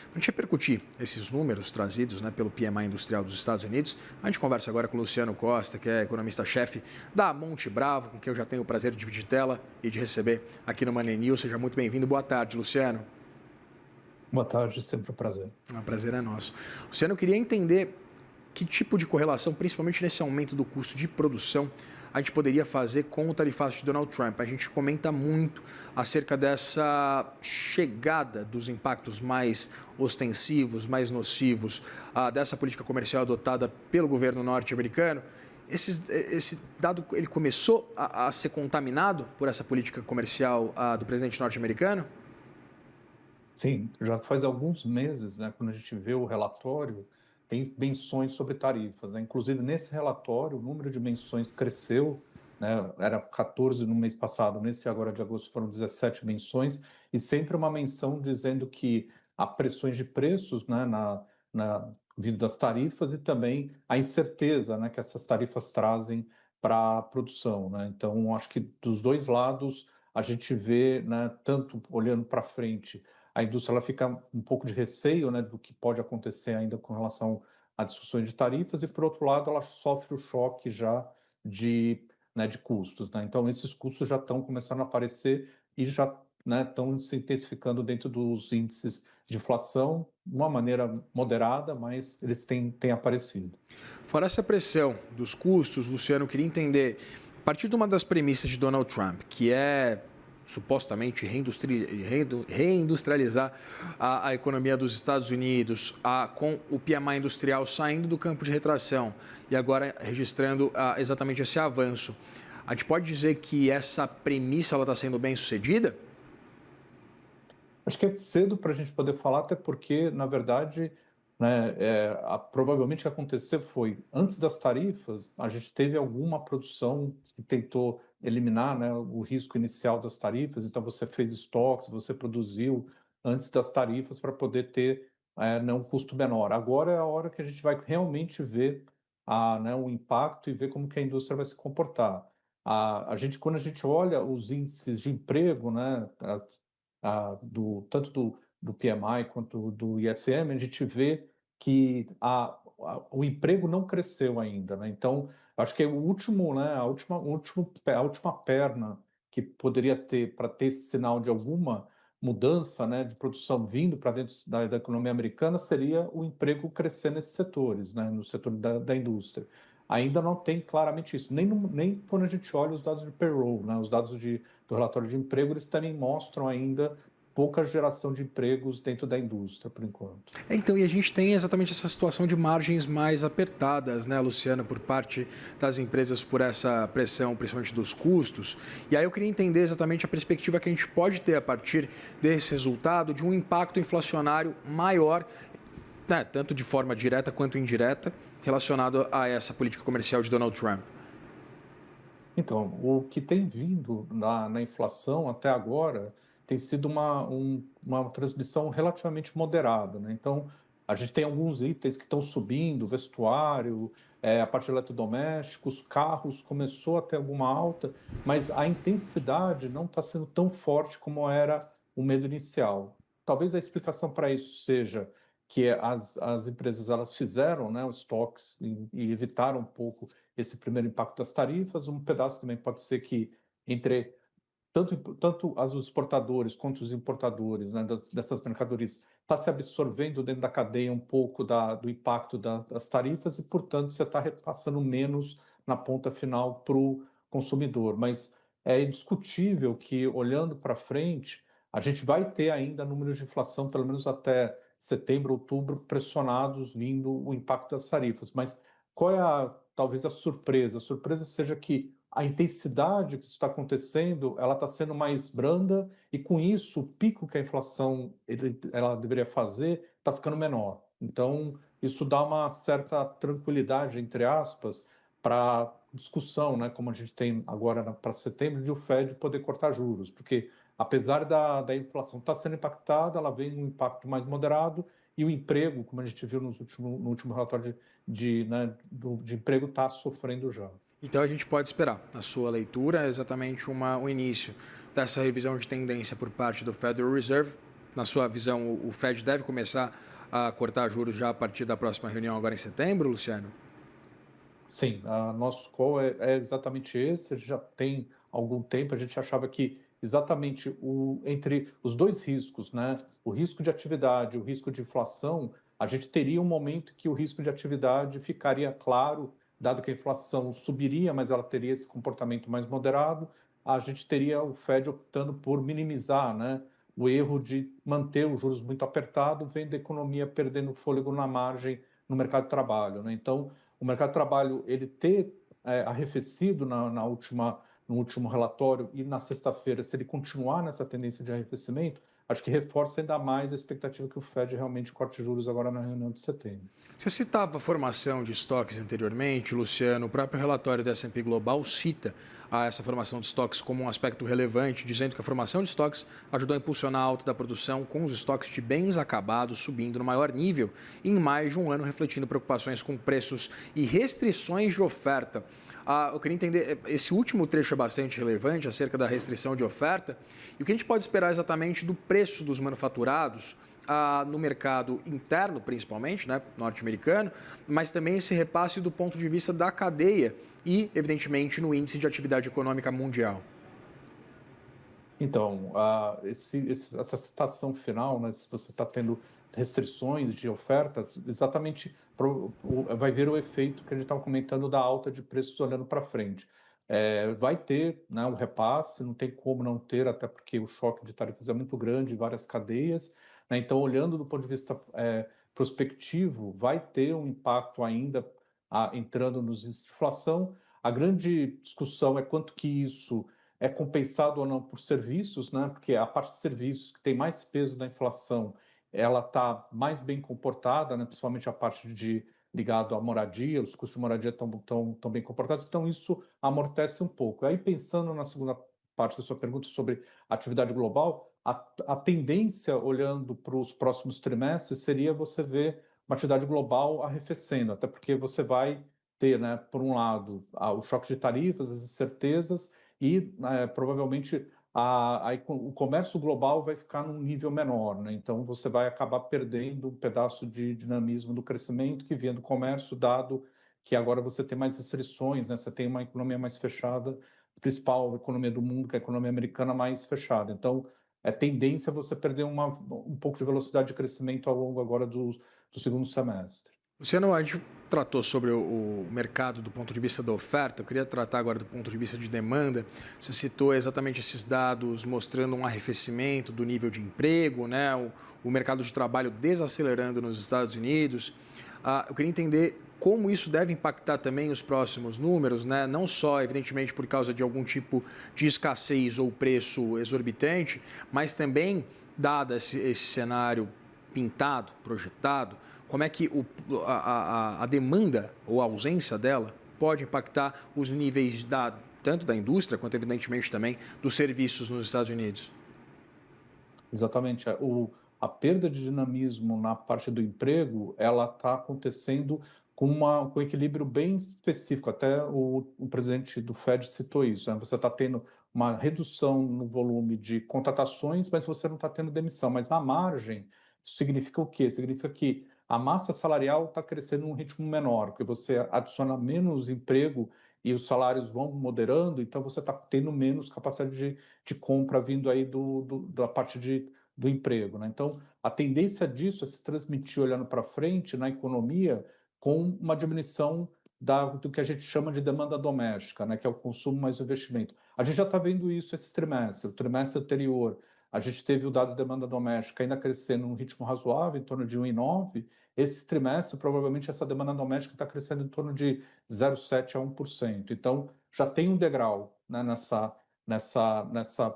Para a gente repercutir esses números trazidos, né, pelo PMI Industrial dos Estados Unidos, a gente conversa agora com o Luciano Costa, que é economista-chefe da Monte Bravo, com quem eu já tenho o prazer de dividir tela e de receber aqui no Money News. Seja muito bem-vindo. Boa tarde, Luciano. Boa tarde, sempre um prazer. O prazer é nosso. Luciano, eu queria entender que tipo de correlação, principalmente nesse aumento do custo de produção, a gente poderia fazer com o tarifaço de Donald Trump. A gente comenta muito acerca dessa chegada dos impactos mais ostensivos, mais nocivos, dessa política comercial adotada pelo governo norte-americano. Esse dado, ele começou a ser contaminado por essa política comercial do presidente norte-americano? Sim, já faz alguns meses, né, quando a gente vê o relatório, tem menções sobre tarifas, né? Inclusive, nesse relatório, o número de menções cresceu, né? Era 14 no mês passado, nesse agora de agosto foram 17 menções, e sempre uma menção dizendo que há pressões de preços, né, vindo das tarifas e também a incerteza, né, que essas tarifas trazem para a produção, né? Então, acho que dos dois lados a gente vê, né, tanto olhando para frente, a indústria ela fica um pouco de receio, né, do que pode acontecer ainda com relação a discussões de tarifas, e por outro lado ela sofre o choque já de, né, de custos, né? Então esses custos já estão começando a aparecer e já, né, estão se intensificando dentro dos índices de inflação de uma maneira moderada, mas eles têm aparecido. Fora essa pressão dos custos, Luciano, eu queria entender, a partir de uma das premissas de Donald Trump, que é supostamente reindustrializar a economia dos Estados Unidos, com o PMI industrial saindo do campo de retração e agora registrando exatamente esse avanço. A gente pode dizer que essa premissa está sendo bem sucedida? Acho que é cedo para a gente poder falar, até porque, na verdade, né, provavelmente o que aconteceu foi, antes das tarifas, a gente teve alguma produção que tentou eliminar, né, o risco inicial das tarifas, então você fez estoques, você produziu antes das tarifas para poder ter, né, um custo menor. Agora é a hora que a gente vai realmente ver né, o impacto e ver como que a indústria vai se comportar. Quando a gente olha os índices de emprego, né, tanto do PMI quanto do ISM, a gente vê que o emprego não cresceu ainda, né? Então, acho que é o último, né, a última perna que poderia ter para ter esse sinal de alguma mudança, né, de produção vindo para dentro da economia americana seria o emprego crescer nesses setores, né, no setor da indústria. Ainda não tem claramente isso, nem quando a gente olha os dados de payroll, né, os dados do relatório de emprego, eles também mostram ainda pouca geração de empregos dentro da indústria, por enquanto. Então, e a gente tem exatamente essa situação de margens mais apertadas, né, Luciana, por parte das empresas por essa pressão, principalmente dos custos. E aí eu queria entender exatamente a perspectiva que a gente pode ter a partir desse resultado de um impacto inflacionário maior, né, tanto de forma direta quanto indireta, relacionado a essa política comercial de Donald Trump. Então, o que tem vindo na inflação até agora tem sido uma transmissão relativamente moderada, né? Então, a gente tem alguns itens que estão subindo, vestuário, a parte de eletrodomésticos, carros, começou a ter alguma alta, mas a intensidade não está sendo tão forte como era o medo inicial. Talvez a explicação para isso seja que as empresas elas fizeram, né, os estoques e evitaram um pouco esse primeiro impacto das tarifas. Um pedaço também pode ser que entre tanto os exportadores quanto os importadores, né, dessas mercadorias está se absorvendo dentro da cadeia um pouco do impacto das tarifas e, portanto, você está repassando menos na ponta final para o consumidor. Mas é indiscutível que, olhando para frente, a gente vai ter ainda números de inflação, pelo menos até setembro, outubro, pressionados vindo o impacto das tarifas. Mas qual é talvez a surpresa? A surpresa seja que a intensidade que isso está acontecendo, ela está sendo mais branda e, com isso, o pico que a inflação ela deveria fazer está ficando menor. Então, isso dá uma certa tranquilidade, entre aspas, para discussão, né, como a gente tem agora para setembro, de o Fed poder cortar juros, porque apesar da inflação estar sendo impactada, ela vem um impacto mais moderado e o emprego, como a gente viu no último relatório né, de emprego, está sofrendo já. Então a gente pode esperar, na sua leitura, exatamente o início dessa revisão de tendência por parte do Federal Reserve, na sua visão, o Fed deve começar a cortar juros já a partir da próxima reunião agora em setembro, Luciano? Sim, nosso call é exatamente esse. A gente já tem algum tempo. A gente achava que exatamente entre os dois riscos, né, o risco de atividade, o risco de inflação, a gente teria um momento que o risco de atividade ficaria claro, dado que a inflação subiria, mas ela teria esse comportamento mais moderado. A gente teria o Fed optando por minimizar, né, o erro de manter os juros muito apertados, vendo a economia perdendo fôlego na margem no mercado de trabalho, né? Então, o mercado de trabalho ele ter arrefecido no último relatório e na sexta-feira, se ele continuar nessa tendência de arrefecimento, acho que reforça ainda mais a expectativa que o Fed realmente corte juros agora na reunião de setembro. Você citava a formação de estoques anteriormente, Luciano. O próprio relatório da S&P Global cita essa formação de estoques como um aspecto relevante, dizendo que a formação de estoques ajudou a impulsionar a alta da produção, com os estoques de bens acabados subindo no maior nível em mais de um ano, refletindo preocupações com preços e restrições de oferta. Eu queria entender, esse último trecho é bastante relevante acerca da restrição de oferta e o que a gente pode esperar exatamente do preço dos manufaturados no mercado interno, principalmente, né, norte-americano, mas também esse repasse do ponto de vista da cadeia e, evidentemente, no índice de atividade econômica mundial. Então, essa citação final, né, se você está tendo restrições de oferta, exatamente vai ver o efeito que a gente estava comentando da alta de preços olhando para frente. Vai ter, né, um repasse, não tem como não ter, até porque o choque de tarifas é muito grande em várias cadeias, né? Então, olhando do ponto de vista prospectivo, vai ter um impacto ainda entrando nos índices de inflação. A grande discussão é quanto que isso é compensado ou não por serviços, né? Porque a parte de serviços que tem mais peso da inflação, ela está mais bem comportada, né? Principalmente a parte de ligado à moradia, os custos de moradia estão bem comportados, então isso amortece um pouco. Aí pensando na segunda parte da sua pergunta sobre atividade global, a tendência, olhando para os próximos trimestres, seria você ver uma atividade global arrefecendo, até porque você vai ter, né, por um lado, o choque de tarifas, as incertezas, e provavelmente o comércio global vai ficar num nível menor, né? Então você vai acabar perdendo um pedaço de dinamismo do crescimento que vinha do comércio, dado que agora você tem mais restrições, né? Você tem uma economia mais fechada, a principal economia do mundo, que é a economia americana, mais fechada. Então, é tendência você perder um pouco de velocidade de crescimento ao longo agora do segundo semestre. Luciano, a gente tratou sobre o mercado do ponto de vista da oferta, eu queria tratar agora do ponto de vista de demanda. Você citou exatamente esses dados mostrando um arrefecimento do nível de emprego, né? O mercado de trabalho desacelerando nos Estados Unidos. Eu queria entender como isso deve impactar também os próximos números, né? Não só, evidentemente, por causa de algum tipo de escassez ou preço exorbitante, mas também, dado esse cenário pintado, projetado, como é que a demanda ou a ausência dela pode impactar os níveis tanto da indústria quanto, evidentemente, também dos serviços nos Estados Unidos? Exatamente. A perda de dinamismo na parte do emprego, ela está acontecendo com um equilíbrio bem específico. Até o presidente do Fed citou isso, né? Você está tendo uma redução no volume de contratações, mas você não está tendo demissão. Mas na margem, isso significa o quê? Significa que a massa salarial está crescendo num ritmo menor, porque você adiciona menos emprego e os salários vão moderando, então você está tendo menos capacidade de compra vindo aí da parte do emprego, né? Então, a tendência disso é se transmitir olhando para frente na economia com uma diminuição do que a gente chama de demanda doméstica, né? Que é o consumo mais o investimento. A gente já está vendo isso esse trimestre. O trimestre anterior, a gente teve o dado de demanda doméstica ainda crescendo num ritmo razoável, em torno de 1,9. Esse trimestre, provavelmente, essa demanda doméstica está crescendo em torno de 0,7 a 1%. Então, já tem um degrau, né,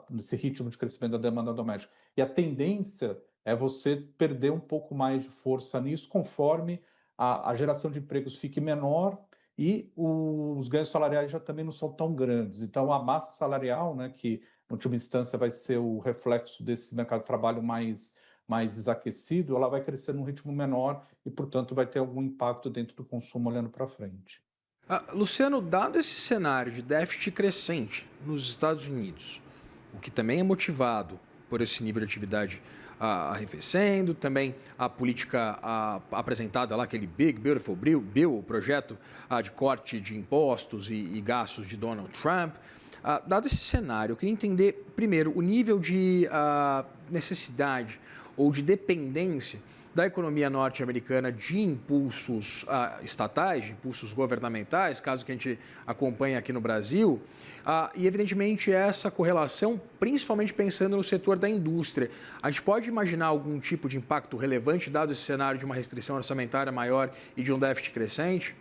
nesse ritmo de crescimento da demanda doméstica. E a tendência é você perder um pouco mais de força nisso, conforme a geração de empregos fique menor e os ganhos salariais já também não são tão grandes. Então, a massa salarial, né, que, em última instância, vai ser o reflexo desse mercado de trabalho mais desaquecido, ela vai crescer num ritmo menor e, portanto, vai ter algum impacto dentro do consumo olhando para frente. Luciano, dado esse cenário de déficit crescente nos Estados Unidos, o que também é motivado por esse nível de atividade arrefecendo, também a política apresentada lá, aquele Big Beautiful Bill, o projeto de corte de impostos e gastos de Donald Trump. Dado esse cenário, eu queria entender, primeiro, o nível de necessidade ou de dependência da economia norte-americana de impulsos estatais, de impulsos governamentais, caso que a gente acompanhe aqui no Brasil, e evidentemente essa correlação, principalmente pensando no setor da indústria. A gente pode imaginar algum tipo de impacto relevante, dado esse cenário de uma restrição orçamentária maior e de um déficit crescente?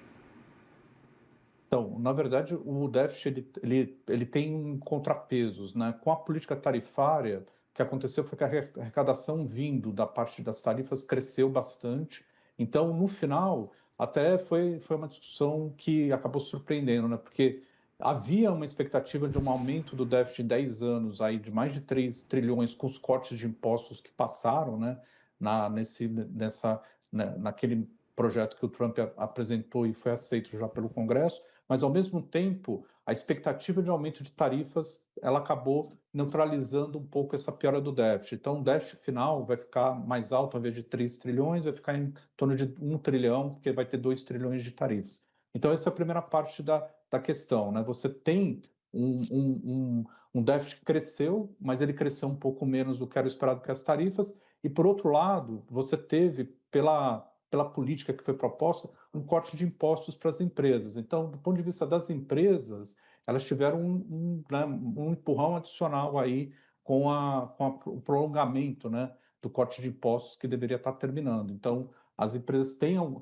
Então, na verdade, o déficit ele tem contrapesos, né? Com a política tarifária, o que aconteceu foi que a arrecadação vindo da parte das tarifas cresceu bastante. Então, no final, até foi uma discussão que acabou surpreendendo, né? Porque havia uma expectativa de um aumento do déficit em 10 anos, aí, de mais de 3 trilhões com os cortes de impostos que passaram, né? Naquele projeto que o Trump apresentou e foi aceito já pelo Congresso, mas ao mesmo tempo a expectativa de aumento de tarifas ela acabou neutralizando um pouco essa piora do déficit. Então o déficit final vai ficar mais alto, ao invés de 3 trilhões, vai ficar em torno de 1 trilhão, porque vai ter 2 trilhões de tarifas. Então essa é a primeira parte da questão, né? Você tem um déficit que cresceu, mas ele cresceu um pouco menos do que era esperado com as tarifas, e por outro lado, você teve, pela política que foi proposta, um corte de impostos para as empresas. Então, do ponto de vista das empresas, elas tiveram né, um empurrão adicional aí o prolongamento, né, do corte de impostos que deveria estar terminando. Então, as empresas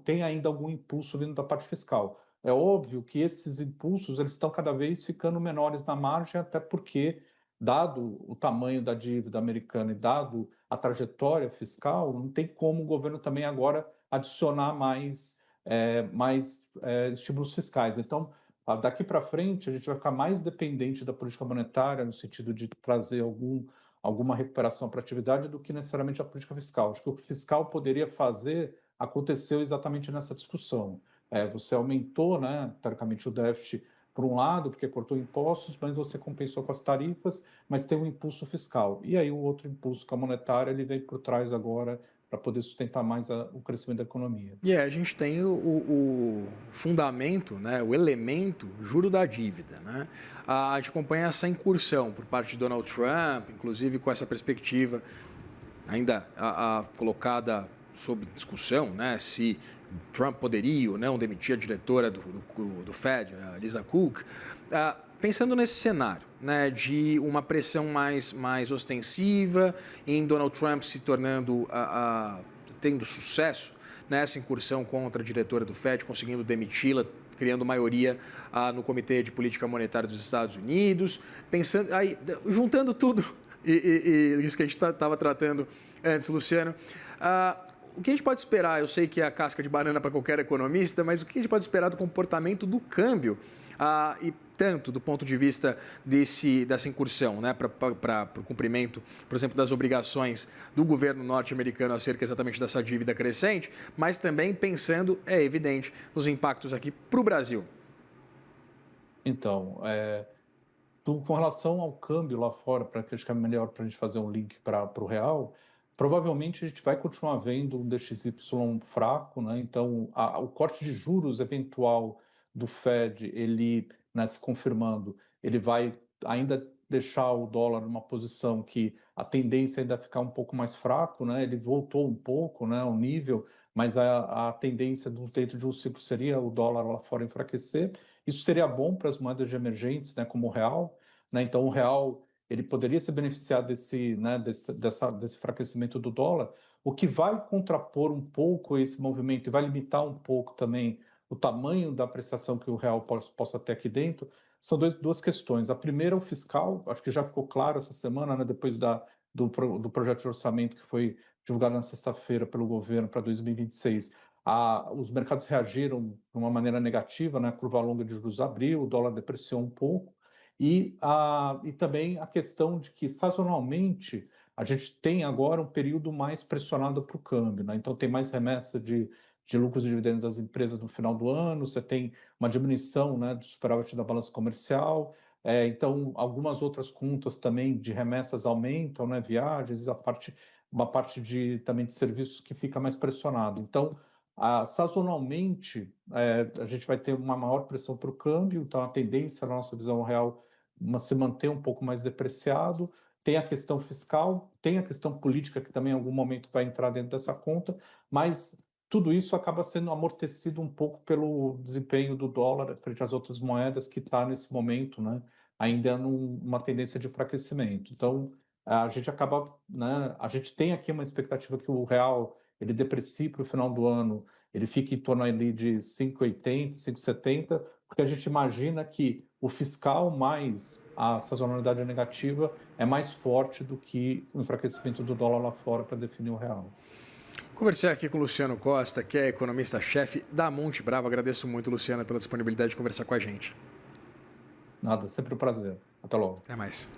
têm ainda algum impulso vindo da parte fiscal. É óbvio que esses impulsos eles estão cada vez ficando menores na margem, até porque, dado o tamanho da dívida americana e dado a trajetória fiscal, não tem como o governo também agora adicionar mais estímulos fiscais. Então, daqui para frente, a gente vai ficar mais dependente da política monetária, no sentido de trazer alguma recuperação para a atividade, do que necessariamente a política fiscal. Acho que o que o fiscal poderia fazer aconteceu exatamente nessa discussão. Você aumentou, né, teoricamente, o déficit por um lado, porque cortou impostos, mas você compensou com as tarifas, mas tem um impulso fiscal. E aí o outro impulso, que é monetário, ele vem por trás agora para poder sustentar mais o crescimento da economia. E a gente tem o fundamento, né, o elemento juro da dívida. Né? A gente acompanha essa incursão por parte de Donald Trump, inclusive com essa perspectiva ainda colocada sob discussão, né, se Trump poderia ou não demitir a diretora do Fed, a Lisa Cook. Pensando nesse cenário, né, de uma pressão mais ostensiva, em Donald Trump se tornando, tendo sucesso nessa incursão contra a diretora do Fed, conseguindo demiti-la, criando maioria no Comitê de Política Monetária dos Estados Unidos, pensando, aí, juntando tudo, e isso que a gente estava tratando antes, Luciano, o que a gente pode esperar? Eu sei que é a casca de banana para qualquer economista, mas o que a gente pode esperar do comportamento do câmbio? E tanto do ponto de vista dessa incursão, né, para o cumprimento, por exemplo, das obrigações do governo norte-americano acerca exatamente dessa dívida crescente, mas também pensando, é evidente, nos impactos aqui para o Brasil. Então, com relação ao câmbio lá fora, para que acho que é melhor para a gente fazer um link para o real, provavelmente a gente vai continuar vendo um DXY fraco, né? Então, o corte de juros eventual do Fed, ele, né, se confirmando, ele vai ainda deixar o dólar numa posição que a tendência ainda é ficar um pouco mais fraco, né? Ele voltou um pouco, né, ao nível, mas a tendência dentro de um ciclo seria o dólar lá fora enfraquecer. Isso seria bom para as moedas de emergentes, né, como o real, né? Então, o real ele poderia se beneficiar desse enfraquecimento do dólar, o que vai contrapor um pouco esse movimento e vai limitar um pouco também o tamanho da apreciação que o real possa ter aqui dentro, são duas questões. A primeira, o fiscal, acho que já ficou claro essa semana, né, depois do projeto de orçamento que foi divulgado na sexta-feira pelo governo para 2026. Os mercados reagiram de uma maneira negativa, né? A curva longa de juros abriu, o dólar depreciou um pouco, e também a questão de que, sazonalmente, a gente tem agora um período mais pressionado para o câmbio, né? Então, tem mais remessa de lucros e dividendos das empresas no final do ano, você tem uma diminuição, né, do superávit da balança comercial, então, algumas outras contas também de remessas aumentam, né? Viagens, a parte uma parte também de serviços que fica mais pressionado. Então, sazonalmente, a gente vai ter uma maior pressão para o câmbio, então a tendência na nossa visão real se manter um pouco mais depreciado. Tem a questão fiscal, tem a questão política, que também em algum momento vai entrar dentro dessa conta, mas tudo isso acaba sendo amortecido um pouco pelo desempenho do dólar frente às outras moedas, que está nesse momento, né, ainda numa tendência de enfraquecimento. Então, a gente acaba, né, a gente tem aqui uma expectativa que o real ele deprecie para o final do ano, ele fique em torno ali de 5,80, 5,70, porque a gente imagina que o fiscal mais a sazonalidade negativa é mais forte do que o enfraquecimento do dólar lá fora para definir o real. Conversei aqui com o Luciano Costa, que é economista-chefe da Monte Bravo. Agradeço muito, Luciano, pela disponibilidade de conversar com a gente. Nada, sempre um prazer. Até logo. Até mais.